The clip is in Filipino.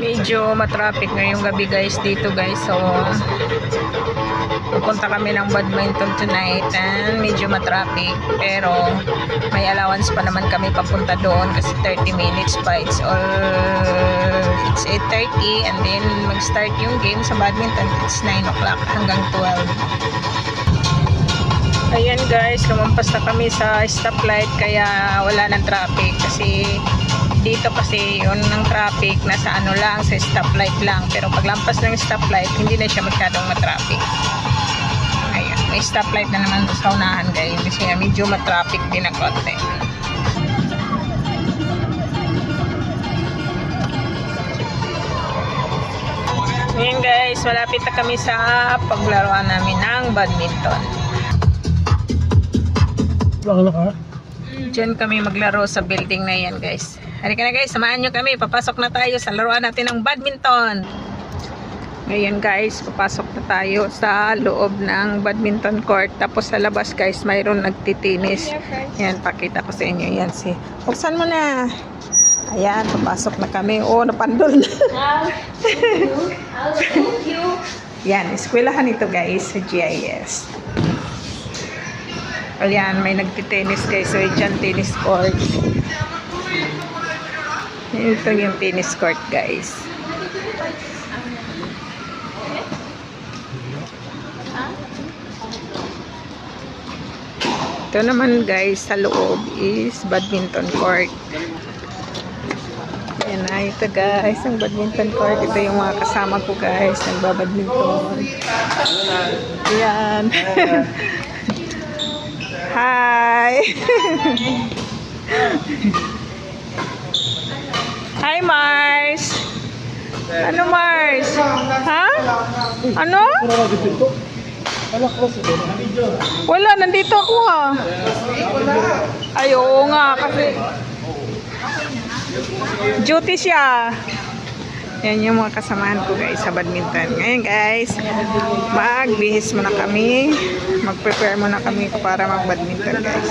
Medyo matraffic ngayong gabi guys dito guys. So pupunta kami ng badminton tonight and medyo matraffic, pero may allowance pa naman kami papunta doon kasi 30 minutes pa. It's 8:30 and then mag-start yung game sa badminton. It's 9 o'clock hanggang 12. Ayan guys, lumampas na kami sa stoplight kaya wala ng traffic kasi dito kasi yun ng traffic nasa ano lang, sa stoplight lang, pero paglampas ng stoplight hindi na siya masyadong matraffic. Ayan, may stoplight na naman sa unahan guys kasi medyo matraffic din na konti. Ayan guys, malapit na kami sa paglaruan namin ng badminton. Diyan kami maglaro sa building na yan guys. Halika na guys, samahan nyo kami. Papasok na tayo sa laruan natin ng badminton. Ngayon guys, papasok na tayo sa loob ng badminton court. Tapos sa labas guys, mayroon nagtitinis. Yan, pakita ko sa inyo. Yan si. Buksan mo na. Ayan, papasok na kami. Oh, napandol na. Yan, eskwelahan ito guys sa GIS. Ayan, may nagtitennis guys. So, dyan tennis court. Ito yung tennis court guys. Ito naman guys, sa loob is badminton court. Ayan na, ito guys, ang badminton court. Ito yung mga kasama ko guys, nagbabadminton. Ayan. Hi! Hi, Mars! Ano, Mars? Ha? Ano? Wala, nandito ako ha. Ay, oo nga, kasi duty siya. Yan yung mga kasamahan ko guys sa badminton. Ngayon guys, magbihis muna kami. Mag-prepare muna kami para mag-badminton guys.